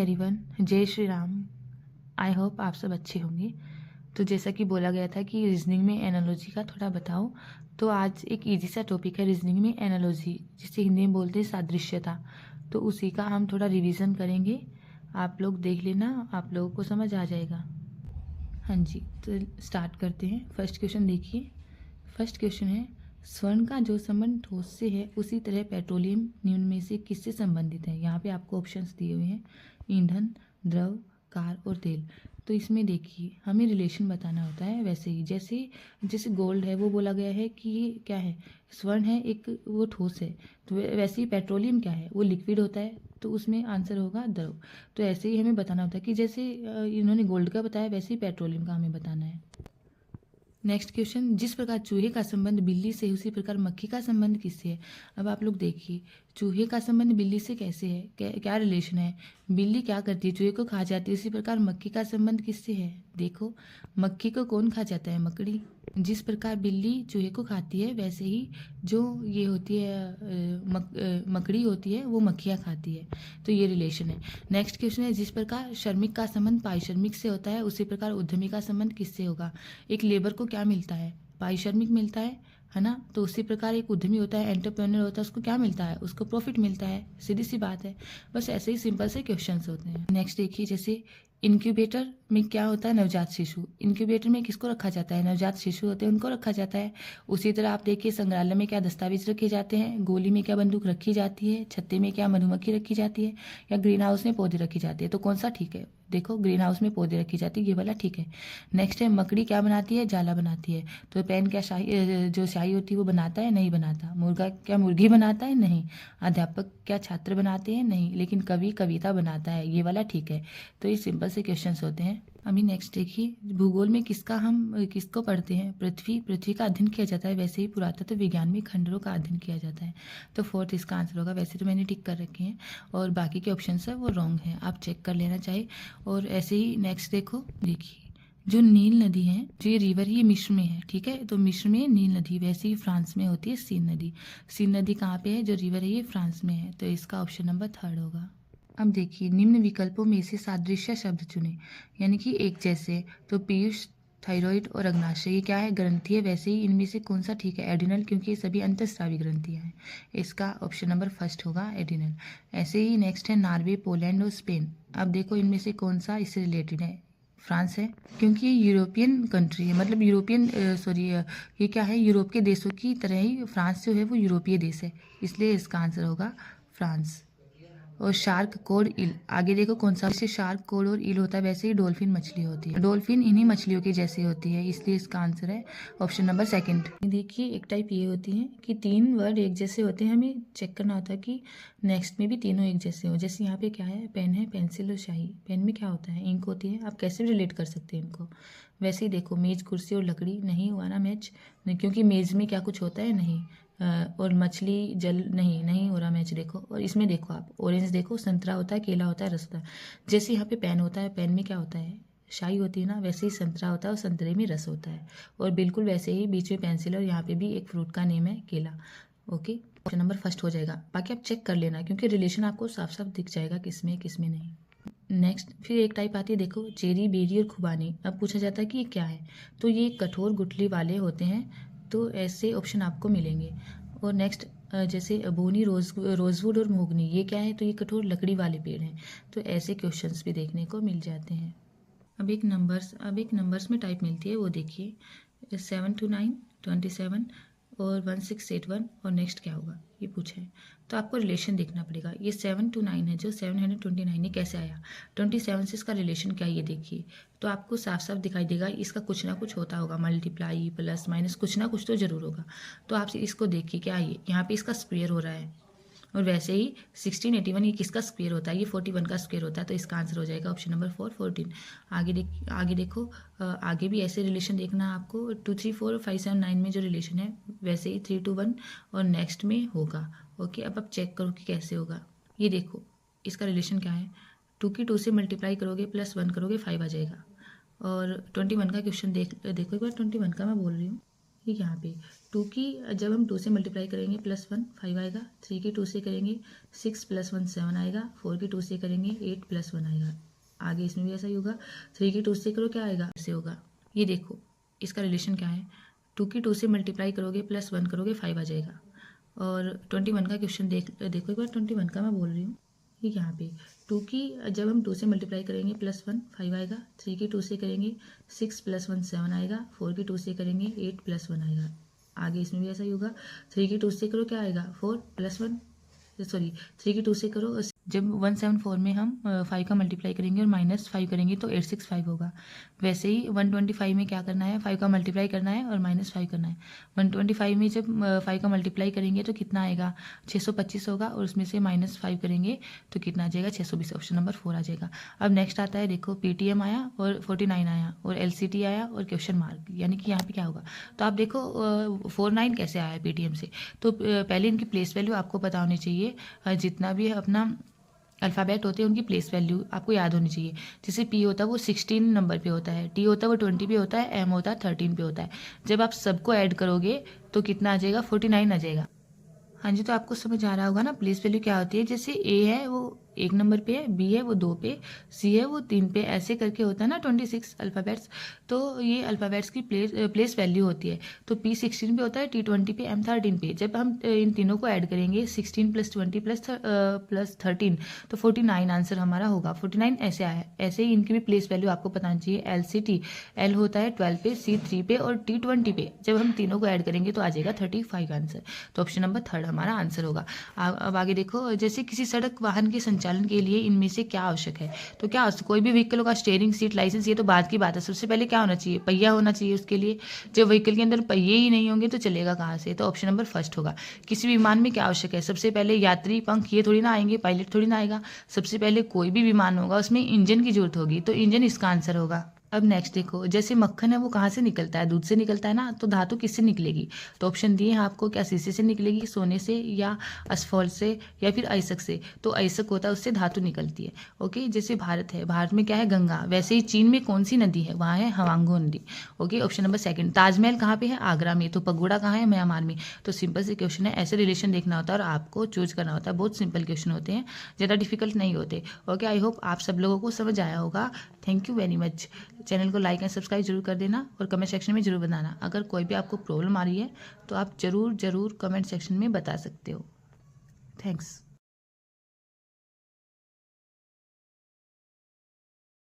Everyone, जय Shri Ram. I hope आप सब अच्छे होंगे। तो जैसा कि बोला गया था कि रीजनिंग में एनालॉजी का थोड़ा बताओ, तो आज एक इजी सा टॉपिक है रीजनिंग में एनालॉजी, जिसे हिंदी में बोलते हैं सादृश्यता। तो उसी का हम थोड़ा रिवीजन करेंगे। आप लोग देख लेना, आप लोगों को समझ आ जाएगा। हाँ जी, तो स्टार्ट करते हैं। फर्स्ट क्वेश्चन देखिए। फर्स्ट क्वेश्चन है, स्वर्ण का जो संबंध ठोस से है उसी तरह पेट्रोलियम निम्न में से किससे संबंधित है। यहाँ पे आपको ऑप्शंस दिए हुए हैं, ईंधन, द्रव, कार और तेल। तो इसमें देखिए हमें रिलेशन बताना होता है। वैसे ही जैसे जैसे गोल्ड है, वो बोला गया है कि ये क्या है, स्वर्ण है, एक वो ठोस है। तो वैसे ही पेट्रोलियम क्या है, वो लिक्विड होता है। तो उसमें आंसर होगा द्रव। तो ऐसे ही हमें बताना होता है कि जैसे इन्होंने गोल्ड का बताया, वैसे ही पेट्रोलियम का हमें बताना है। नेक्स्ट क्वेश्चन, जिस प्रकार चूहे का संबंध बिल्ली से उसी प्रकार मक्खी का संबंध किससे है। अब आप लोग देखिए, चूहे का संबंध बिल्ली से कैसे है, क्या रिलेशन है। बिल्ली क्या करती है, चूहे को खा जाती है। उसी प्रकार मक्खी का संबंध किससे है। देखो, मक्खी को कौन खा जाता है, मकड़ी। जिस प्रकार बिल्ली चूहे को खाती है, वैसे ही जो ये होती है मकड़ी होती है, वो मक्खियाँ खाती है। तो ये रिलेशन है। नेक्स्ट क्वेश्चन है, जिस प्रकार श्रमिक का संबंध पारिश्रमिक से होता है उसी प्रकार उद्यमी का संबंध किससे होगा। एक लेबर को क्या मिलता है, पारिश्रमिक मिलता है ना। तो उसी प्रकार एक उद्यमी होता है, एंटरप्रेन्योर होता है, उसको क्या मिलता है, उसको प्रॉफिट मिलता है। सीधी सी बात है। बस ऐसे ही सिंपल से क्वेश्चंस होते हैं। नेक्स्ट देखिए, जैसे इनक्यूबेटर में क्या होता है, नवजात शिशु। इनक्यूबेटर में किसको रखा जाता है, नवजात शिशु होते हैं, उनको रखा जाता है। उसी तरह आप देखिए, संग्रहालय में क्या दस्तावेज रखे जाते हैं, गोली में क्या बंदूक रखी जाती है, छत्ते में क्या मधुमक्खी रखी जाती है, या ग्रीन हाउस में पौधे रखी जाती है। तो कौन सा ठीक है, देखो ग्रीन हाउस में पौधे रखी जाती है, ये वाला ठीक है। नेक्स्ट है, मकड़ी क्या बनाती है, जाला बनाती है। तो पेन क्या जो स्याही होती है वो बनाता है, नहीं बनाता। मुर्गा क्या मुर्गी बनाता है, नहीं। अध्यापक क्या छात्र बनाते हैं, नहीं। लेकिन कवि कविता बनाता है, ये वाला ठीक है। तो ये सिंपल से क्वेश्चंस होते हैं। अभी नेक्स्ट देखिए, भूगोल में हम किसको पढ़ते हैं, पृथ्वी का अध्ययन किया जाता है। वैसे ही पुरातत्व विज्ञान में खंडरों का अध्ययन किया जाता है। तो फोर्थ इसका आंसर होगा। वैसे तो मैंने टिक कर रखे हैं और बाकी के ऑप्शन है वो रॉन्ग है, आप चेक कर लेना चाहिए। और ऐसे ही नेक्स्ट देखिए, जो नील नदी है, जो ये रिवर ये मिस्र में है, ठीक है। तो मिस्र में नील नदी, वैसे ही फ्रांस में होती है सीन नदी। सीन नदी कहाँ पे है, जो रिवर है ये फ्रांस में है। तो इसका ऑप्शन नंबर 3 होगा। अब देखिए, निम्न विकल्पों में से सादृश्य शब्द चुने, यानी कि एक जैसे। तो पीयूष, थायराइड और अग्नाशय, ये क्या है, ग्रंथि है। वैसे ही इनमें से कौन सा ठीक है, एडिनल, क्योंकि ये सभी अंतःस्रावी ग्रंथियां हैं। इसका ऑप्शन नंबर 1 होगा, एडिनल। ऐसे ही नेक्स्ट है, नॉर्वे, पोलैंड और स्पेन। अब देखो इनमें से कौन सा इससे रिलेटेड है, फ्रांस है, क्योंकि ये यूरोपियन कंट्री है, मतलब ये क्या है, यूरोप के देशों की तरह ही फ्रांस जो है वो यूरोपीय देश है, इसलिए इसका आंसर होगा फ्रांस। और शार्क, कोड, ईल, आगे देखो कौन सा, जैसे शार्क, कोड और ईल होता है, वैसे ही डॉल्फिन मछली होती है। डॉल्फिन इन्हीं मछलियों की जैसी होती है, इसलिए इसका आंसर है ऑप्शन नंबर 2। देखिए, एक टाइप ये होती है कि 3 वर्ड एक जैसे होते हैं, हमें चेक करना होता है कि नेक्स्ट में भी तीनों एक जैसे हो। जैसे यहाँ पे क्या है, पेन है, पेंसिल और स्याही। पेन में क्या होता है, इंक होती है। आप कैसे भी रिलेट कर सकते हैं इनको। वैसे ही देखो, मेज, कुर्सी और लकड़ी, नहीं हुआ ना मैच, क्योंकि मेज में क्या कुछ होता है, नहीं। और मछली, जल, नहीं, नहीं हो रहा मैच। देखो, और इसमें देखो आप, ऑरेंज देखो, संतरा होता है, केला होता है, रस होता है। जैसे यहाँ पे पेन होता है, पेन में क्या होता है, शाई होती है ना, वैसे ही संतरा होता है और संतरे में रस होता है। और बिल्कुल वैसे ही बीच में पेंसिल, और यहाँ पे भी एक फ्रूट का नेम है, केला। ओके, ऑप्शन नंबर 1 हो जाएगा। बाकी आप चेक कर लेना, क्योंकि रिलेशन आपको साफ साफ दिख जाएगा किसमें किसमें नहीं। नेक्स्ट फिर एक टाइप आती है, देखो, चेरी, बेरी और खुबानी। अब पूछा जाता है कि ये क्या है, तो ये कठोर गुठली वाले होते हैं। तो ऐसे ऑप्शन आपको मिलेंगे। और नेक्स्ट जैसे बोनी, रोजवुड और मोगनी, ये क्या है, तो ये कठोर लकड़ी वाले पेड़ हैं। तो ऐसे क्वेश्चंस भी देखने को मिल जाते हैं। अब एक नंबर्स में टाइप मिलती है, वो देखिए, 7 to 9, 27 और 1681। और नेक्स्ट क्या होगा, ये पूछा है। तो आपको रिलेशन देखना पड़ेगा। ये 7 to 9 है, जो 729 ये कैसे आया, 27 से इसका रिलेशन क्या है, ये देखिए। तो आपको साफ साफ दिखाई देगा, इसका कुछ ना कुछ होता होगा, मल्टीप्लाई, प्लस, माइनस, कुछ ना कुछ तो जरूर होगा। तो आप इसको देखिए, क्या ये यहाँ पे इसका स्क्वायर हो रहा है। और वैसे ही 1681 ये किसका स्क्वायर होता है, ये 41 का स्क्वायर होता है। तो इसका आंसर हो जाएगा ऑप्शन नंबर 4, 14। आगे देखो, आगे भी ऐसे रिलेशन देखना आपको। 2, 3, 4, 5, 7, 9 में जो रिलेशन है, वैसे ही 3 to 1 और नेक्स्ट में होगा। ओके, अब आप चेक करो कि कैसे होगा। ये देखो, इसका रिलेशन क्या है, 2 की 2 से मल्टीप्लाई करोगे, प्लस 1 करोगे, 5 आ जाएगा। और 21 का क्वेश्चन देखो एक बार, 21 का मैं बोल रही हूँ, ठीक है। यहाँ पे 2 की जब हम 2 से मल्टीप्लाई करेंगे +1 5 आएगा, 3 की 2 से करेंगे 6 + 1 7 आएगा, 4 की 2 से करेंगे 8 + 1 आएगा। आगे इसमें भी ऐसा ही होगा, 3 की 2 से करो क्या आएगा, ऐसे होगा। ये देखो इसका रिलेशन क्या है, 2 की 2 से मल्टीप्लाई करोगे +1 करोगे 5 आ जाएगा। और 21 का क्वेश्चन देखो एक बार, 21 का मैं बोल रही हूँ। ठीक है। यहाँ पे 2 की जब हम 2 से मल्टीप्लाई करेंगे +1 5 आएगा, 3 की 2 से करेंगे 6 + 1 7 आएगा, 4 की 2 से करेंगे 8 + 1 आएगा। आगे इसमें भी ऐसा ही होगा, 3 की 2 से करो क्या आएगा 4 + 1 सॉरी 3 की 2 से करो, जब 174 में हम 5 का मल्टीप्लाई करेंगे और -5 करेंगे तो 865 होगा। वैसे ही 125 में क्या करना है, 5 का मल्टीप्लाई करना है और -5 करना है। 125 में जब 5 का मल्टीप्लाई करेंगे तो कितना आएगा, 625 होगा, और उसमें से -5 करेंगे तो कितना आ जाएगा, 620। ऑप्शन नंबर 4 आ जाएगा। अब नेक्स्ट आता है, देखो PTM आया और 49 आया और LCT आया और क्वेश्चन मार्क, यानी कि यहाँ पे क्या होगा। तो आप देखो 49 कैसे आया PTM से, तो पहले इनकी प्लेस वैल्यू आपको पता होनी चाहिए। जितना भी अपना अल्फ़ाबेट होते हैं उनकी प्लेस वैल्यू आपको याद होनी चाहिए। जैसे P होता है वो 16 नंबर पे होता है, T होता है वो 20 पे होता है, M होता है 13 पे होता है। जब आप सबको ऐड करोगे तो कितना आ जाएगा, 49 आ जाएगा। हाँ जी, तो आपको समझ आ रहा होगा ना प्लेस वैल्यू क्या होती है। जैसे A है वो 1 नंबर पे है, B है वो 2 पे, C है वो 3 पे, ऐसे करके होता है ना 26 अल्फ़ाबेट्स। तो ये अल्फ़ाबेट्स की प्लेस वैल्यू होती है। तो P 16 पे होता है, T 20 पे, M 13 पे। जब हम इन तीनों को ऐड करेंगे 16 + 20 + 13 तो 49 आंसर हमारा होगा। 49 ऐसे आया। ऐसे ही इनकी भी प्लेस वैल्यू आपको बतानी चाहिए। LCT, L होता है 12 पे, C 3 पे और T 20 पे। जब हम तीनों को ऐड करेंगे तो आ जाएगा 35 आंसर। तो ऑप्शन नंबर 3 हमारा आंसर होगा। अब आगे देखो, जैसे किसी सड़क वाहन के संचालन के लिए इनमें से क्या आवश्यक है। तो क्या कोई भी व्हीकल का स्टीयरिंग, सीट, लाइसेंस, ये तो बात की बात है। सबसे पहले क्या होना चाहिए, पहिया होना चाहिए उसके लिए। जब व्हीकल के अंदर पहिए ही नहीं होंगे तो चलेगा कहाँ से। तो ऑप्शन नंबर 1 होगा। किसी विमान में क्या आवश्यक है, सबसे पहले यात्री, पंख, ये थोड़ी ना आएंगे, पायलट थोड़ी ना आएगा। सबसे पहले कोई भी विमान होगा उसमें इंजन की जरूरत होगी, तो इंजन इसका आंसर होगा। अब नेक्स्ट देखो, जैसे मक्खन है वो कहाँ से निकलता है, दूध से निकलता है ना, तो धातु किससे निकलेगी। तो ऑप्शन दिए हैं आपको, क्या शीशे से निकलेगी, सोने से, या असफॉल्ट से, या फिर अयस्क से। तो अयस्क होता है, उससे धातु निकलती है। ओके, जैसे भारत है, भारत में क्या है, गंगा। वैसे ही चीन में कौन सी नदी है, वहाँ है हवांगो नदी। Okay, option number 2। ताजमहल कहाँ पे है, आगरा में। तो पगोड़ा कहाँ है, म्यांमार में। तो सिंपल से क्वेश्चन है, ऐसे रिलेशन देखना होता है और आपको चूज करना होता है। बहुत सिंपल क्वेश्चन होते हैं, ज़्यादा डिफिकल्ट नहीं होते। ओके, आई होप आप सब लोगों को समझ आया होगा। Thank you very much. Channel को लाइक एंड सब्सक्राइब जरूर कर देना और कमेंट सेक्शन में जरूर बताना। अगर कोई भी आपको प्रॉब्लम आ रही है तो आप ज़रूर कमेंट सेक्शन में बता सकते हो। थैंक्स।